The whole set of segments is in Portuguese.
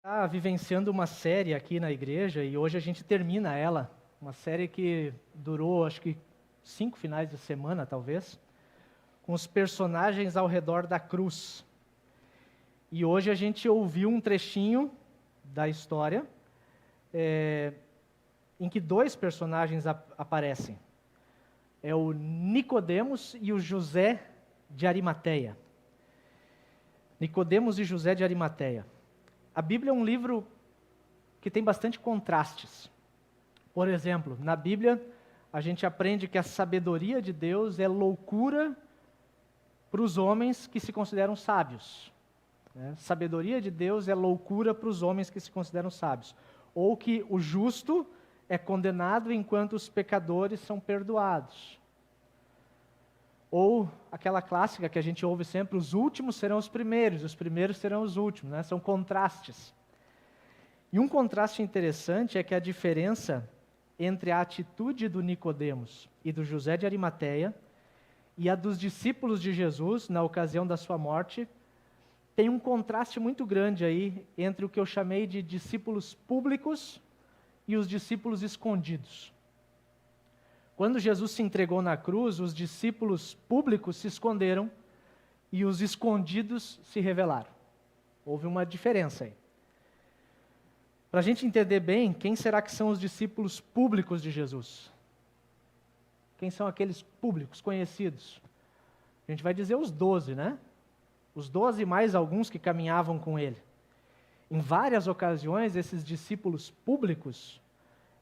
Está vivenciando uma série aqui na igreja e hoje a gente termina ela. Uma série que durou, acho que 5 finais de semana, talvez, com os personagens ao redor da cruz. E hoje a gente ouviu um trechinho da história em que 2 personagens aparecem. É o Nicodemos e o José de Arimateia. Nicodemos e José de Arimateia. A Bíblia é um livro que tem bastante contrastes. Por exemplo, na Bíblia, a gente aprende que a sabedoria de Deus é loucura para os homens que se consideram sábios. Sabedoria de Deus é loucura para os homens que se consideram sábios. Ou que o justo é condenado enquanto os pecadores são perdoados. Ou aquela clássica que a gente ouve sempre, os últimos serão os primeiros serão os últimos, São contrastes. E um contraste interessante é que a diferença entre a atitude do Nicodemos e do José de Arimateia e a dos discípulos de Jesus na ocasião da sua morte, tem um contraste muito grande aí entre o que eu chamei de discípulos públicos e os discípulos escondidos. Quando Jesus se entregou na cruz, os discípulos públicos se esconderam e os escondidos se revelaram. Houve uma diferença aí. Para a gente entender bem, quem será que são os discípulos públicos de Jesus? Quem são aqueles públicos conhecidos? A gente vai dizer os 12, Os 12 mais alguns que caminhavam com ele. Em várias ocasiões, esses discípulos públicos,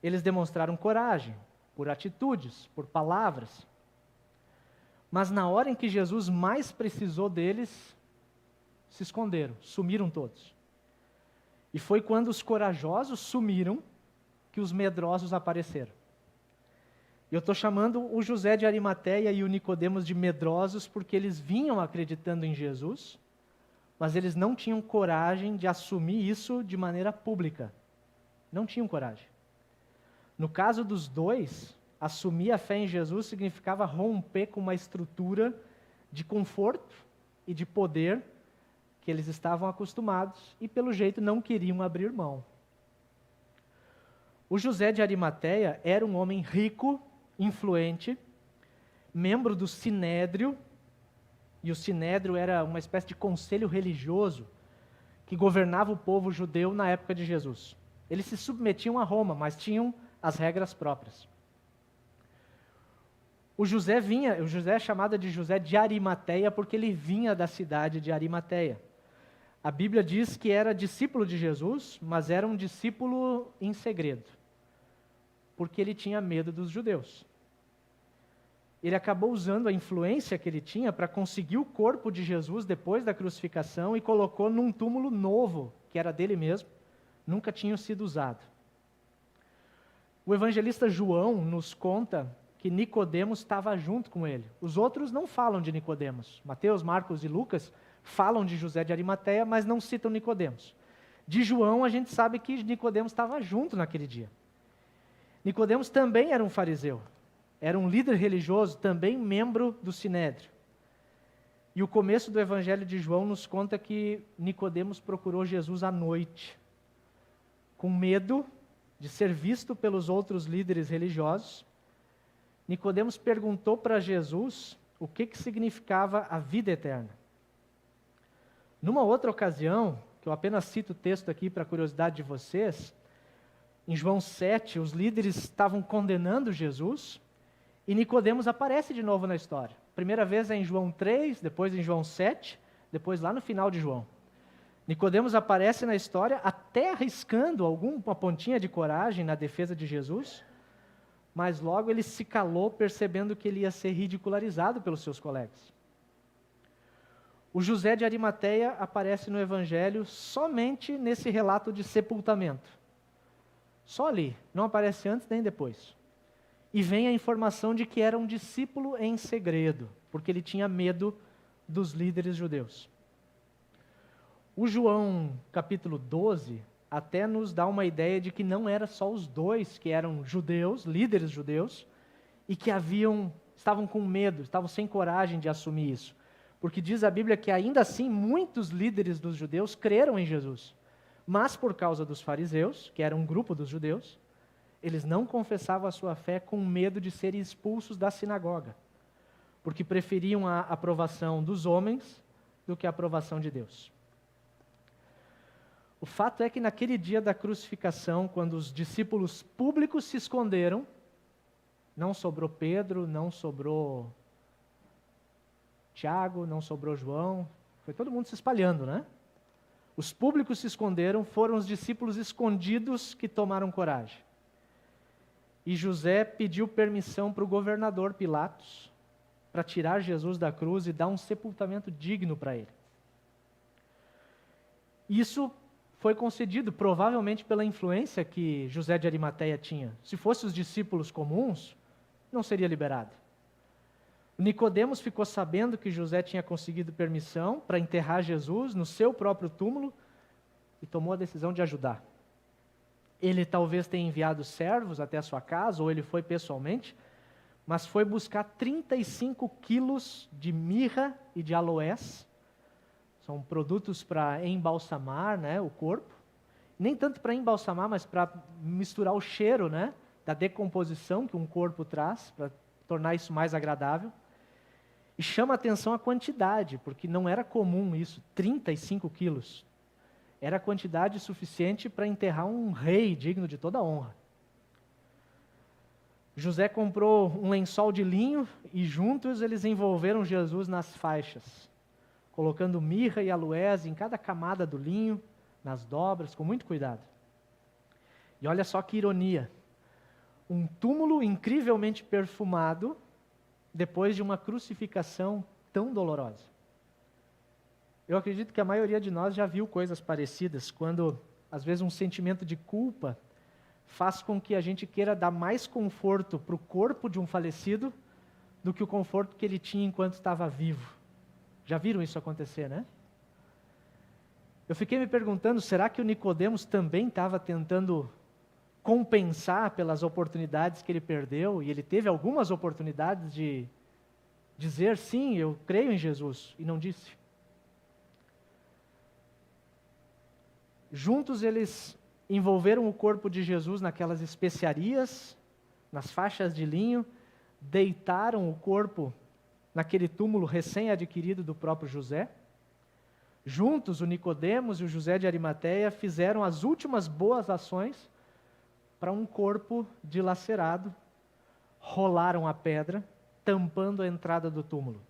eles demonstraram coragem, por atitudes, por palavras. Mas na hora em que Jesus mais precisou deles, se esconderam, sumiram todos. E foi quando os corajosos sumiram que os medrosos apareceram. Eu estou chamando o José de Arimateia e o Nicodemos de medrosos porque eles vinham acreditando em Jesus, mas eles não tinham coragem de assumir isso de maneira pública. Não tinham coragem. No caso dos 2, assumir a fé em Jesus significava romper com uma estrutura de conforto e de poder que eles estavam acostumados e, pelo jeito, não queriam abrir mão. O José de Arimateia era um homem rico, influente, membro do Sinédrio, e o Sinédrio era uma espécie de conselho religioso que governava o povo judeu na época de Jesus. Eles se submetiam a Roma, mas tinham as regras próprias. O José é chamado de José de Arimateia porque ele vinha da cidade de Arimateia. A Bíblia diz que era discípulo de Jesus, mas era um discípulo em segredo, porque ele tinha medo dos judeus. Ele acabou usando a influência que ele tinha para conseguir o corpo de Jesus depois da crucificação e colocou num túmulo novo, que era dele mesmo, nunca tinha sido usado. O evangelista João nos conta que Nicodemos estava junto com ele. Os outros não falam de Nicodemos. Mateus, Marcos e Lucas falam de José de Arimateia, mas não citam Nicodemos. De João a gente sabe que Nicodemos estava junto naquele dia. Nicodemos também era um fariseu. Era um líder religioso, também membro do Sinédrio. E o começo do evangelho de João nos conta que Nicodemos procurou Jesus à noite, com medo de ser visto pelos outros líderes religiosos. Nicodemos perguntou para Jesus o que significava a vida eterna. Numa outra ocasião, que eu apenas cito o texto aqui para a curiosidade de vocês, em João 7, os líderes estavam condenando Jesus e Nicodemos aparece de novo na história. A primeira vez é em João 3, depois em João 7, depois lá no final de João. Nicodemos aparece na história até arriscando alguma pontinha de coragem na defesa de Jesus, mas logo ele se calou percebendo que ele ia ser ridicularizado pelos seus colegas. O José de Arimateia aparece no Evangelho somente nesse relato de sepultamento. Só ali, não aparece antes nem depois. E vem a informação de que era um discípulo em segredo, porque ele tinha medo dos líderes judeus. O João capítulo 12 até nos dá uma ideia de que não era só os 2 que eram judeus, líderes judeus, e que estavam com medo, estavam sem coragem de assumir isso. Porque diz a Bíblia que ainda assim muitos líderes dos judeus creram em Jesus. Mas por causa dos fariseus, que era um grupo dos judeus, eles não confessavam a sua fé com medo de serem expulsos da sinagoga, porque preferiam a aprovação dos homens do que a aprovação de Deus. O fato é que naquele dia da crucificação, quando os discípulos públicos se esconderam, não sobrou Pedro, não sobrou Tiago, não sobrou João, foi todo mundo se espalhando, né? Os públicos se esconderam, foram os discípulos escondidos que tomaram coragem. E José pediu permissão para o governador Pilatos para tirar Jesus da cruz e dar um sepultamento digno para ele. Isso foi concedido provavelmente pela influência que José de Arimateia tinha. Se fossem os discípulos comuns, não seria liberado. Nicodemos ficou sabendo que José tinha conseguido permissão para enterrar Jesus no seu próprio túmulo e tomou a decisão de ajudar. Ele talvez tenha enviado servos até a sua casa, ou ele foi pessoalmente, mas foi buscar 35 quilos de mirra e de aloés. São produtos para embalsamar, né, o corpo. Nem tanto para embalsamar, mas para misturar o cheiro, né, da decomposição que um corpo traz, para tornar isso mais agradável. E chama a atenção a quantidade, porque não era comum isso, 35 quilos. Era a quantidade suficiente para enterrar um rei digno de toda honra. José comprou um lençol de linho e juntos eles envolveram Jesus nas faixas, colocando mirra e aloés em cada camada do linho, nas dobras, com muito cuidado. E olha só que ironia, um túmulo incrivelmente perfumado depois de uma crucificação tão dolorosa. Eu acredito que a maioria de nós já viu coisas parecidas, quando às vezes um sentimento de culpa faz com que a gente queira dar mais conforto para o corpo de um falecido do que o conforto que ele tinha enquanto estava vivo. Já viram isso acontecer, né? Eu fiquei me perguntando, será que o Nicodemos também estava tentando compensar pelas oportunidades que ele perdeu, e ele teve algumas oportunidades de dizer, sim, eu creio em Jesus, e não disse? Juntos eles envolveram o corpo de Jesus naquelas especiarias, nas faixas de linho, deitaram o corpo naquele túmulo recém-adquirido do próprio José. Juntos, o Nicodemos e o José de Arimateia fizeram as últimas boas ações para um corpo dilacerado, rolaram a pedra, tampando a entrada do túmulo.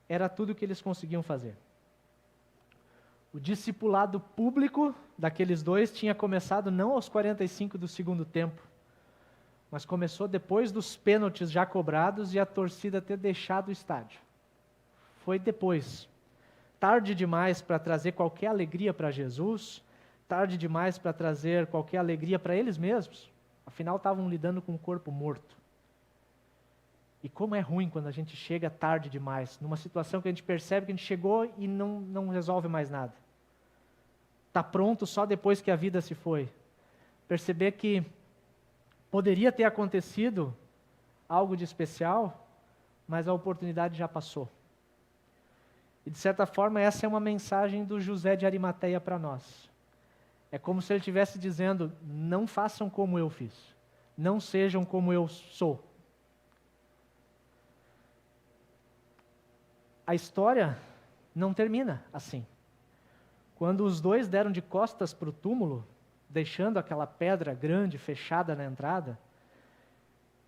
Era tudo o que eles conseguiam fazer. O discipulado público daqueles dois tinha começado não aos 45 do segundo tempo, mas começou depois dos pênaltis já cobrados e a torcida ter deixado o estádio. Foi depois. Tarde demais para trazer qualquer alegria para Jesus, tarde demais para trazer qualquer alegria para eles mesmos. Afinal, estavam lidando com um corpo morto. E como é ruim quando a gente chega tarde demais, numa situação que a gente percebe que a gente chegou e não resolve mais nada. Está pronto só depois que a vida se foi. Perceber que poderia ter acontecido algo de especial, mas a oportunidade já passou. E de certa forma essa é uma mensagem do José de Arimateia para nós. É como se ele estivesse dizendo, não façam como eu fiz, não sejam como eu sou. A história não termina assim. Quando os dois deram de costas para o túmulo, deixando aquela pedra grande fechada na entrada,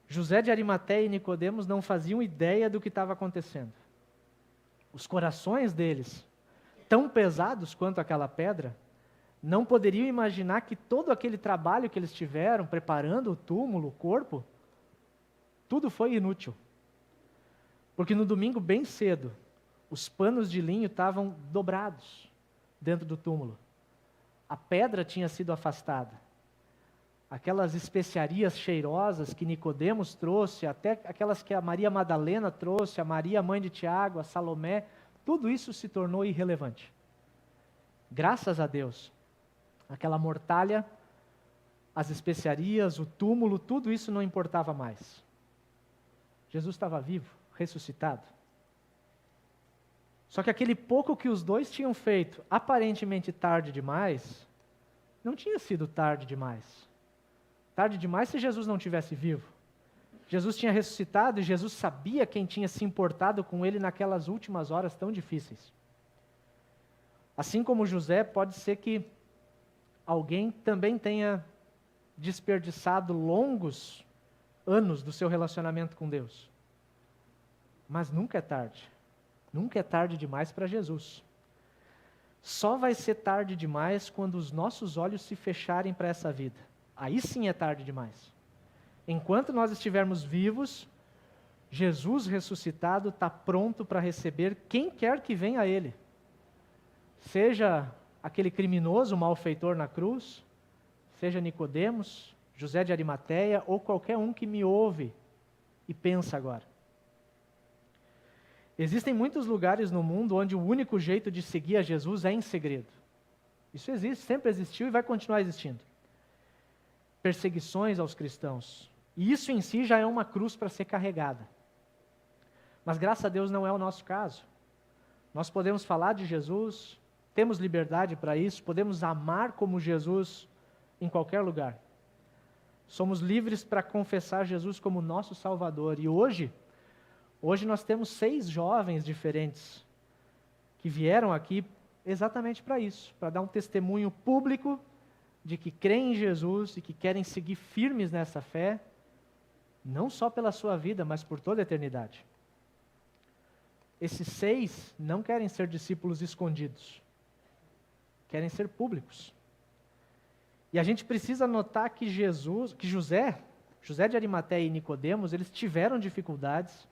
José de Arimateia e Nicodemos não faziam ideia do que estava acontecendo. Os corações deles, tão pesados quanto aquela pedra, não poderiam imaginar que todo aquele trabalho que eles tiveram, preparando o túmulo, o corpo, tudo foi inútil. Porque no domingo, bem cedo, os panos de linho estavam dobrados dentro do túmulo. A pedra tinha sido afastada. Aquelas especiarias cheirosas que Nicodemos trouxe, até aquelas que a Maria Madalena trouxe, a Maria, mãe de Tiago, a Salomé, tudo isso se tornou irrelevante. Graças a Deus, aquela mortalha, as especiarias, o túmulo, tudo isso não importava mais. Jesus estava vivo, ressuscitado. Só que aquele pouco que os dois tinham feito, aparentemente tarde demais, não tinha sido tarde demais. Tarde demais se Jesus não tivesse vivo. Jesus tinha ressuscitado e Jesus sabia quem tinha se importado com ele naquelas últimas horas tão difíceis. Assim como José, pode ser que alguém também tenha desperdiçado longos anos do seu relacionamento com Deus. Mas nunca é tarde. Nunca é tarde demais para Jesus. Só vai ser tarde demais quando os nossos olhos se fecharem para essa vida. Aí sim é tarde demais. Enquanto nós estivermos vivos, Jesus ressuscitado está pronto para receber quem quer que venha a Ele. Seja aquele criminoso malfeitor na cruz, seja Nicodemos, José de Arimateia ou qualquer um que me ouve e pensa agora. Existem muitos lugares no mundo onde o único jeito de seguir a Jesus é em segredo. Isso existe, sempre existiu e vai continuar existindo. Perseguições aos cristãos. E isso em si já é uma cruz para ser carregada. Mas graças a Deus não é o nosso caso. Nós podemos falar de Jesus, temos liberdade para isso, podemos amar como Jesus em qualquer lugar. Somos livres para confessar Jesus como nosso Salvador. E hoje nós temos 6 jovens diferentes que vieram aqui exatamente para isso, para dar um testemunho público de que creem em Jesus e que querem seguir firmes nessa fé, não só pela sua vida, mas por toda a eternidade. Esses 6 não querem ser discípulos escondidos, querem ser públicos. E a gente precisa notar que José de Arimateia e Nicodemos, eles tiveram dificuldades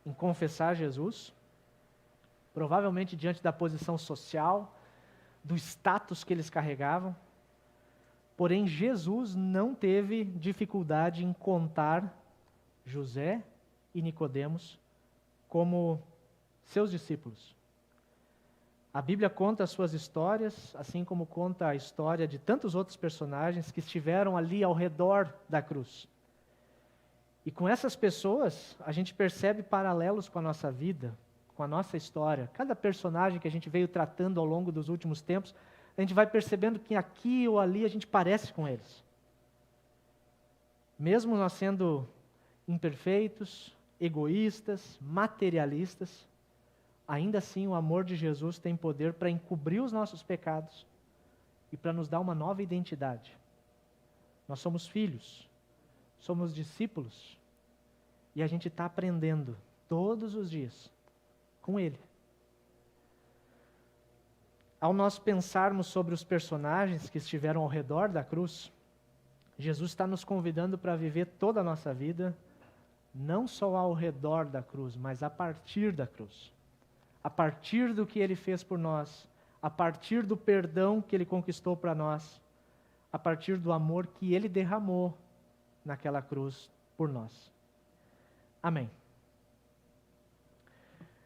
em confessar Jesus, provavelmente diante da posição social, do status que eles carregavam. Porém, Jesus não teve dificuldade em contar José e Nicodemos como seus discípulos. A Bíblia conta as suas histórias, assim como conta a história de tantos outros personagens que estiveram ali ao redor da cruz. E com essas pessoas, a gente percebe paralelos com a nossa vida, com a nossa história. Cada personagem que a gente veio tratando ao longo dos últimos tempos, a gente vai percebendo que aqui ou ali a gente parece com eles. Mesmo nós sendo imperfeitos, egoístas, materialistas, ainda assim o amor de Jesus tem poder para encobrir os nossos pecados e para nos dar uma nova identidade. Nós somos filhos, somos discípulos e a gente está aprendendo todos os dias com Ele. Ao nós pensarmos sobre os personagens que estiveram ao redor da cruz, Jesus está nos convidando para viver toda a nossa vida, não só ao redor da cruz, mas a partir da cruz. A partir do que Ele fez por nós, a partir do perdão que Ele conquistou para nós, a partir do amor que Ele derramou naquela cruz por nós. Amém.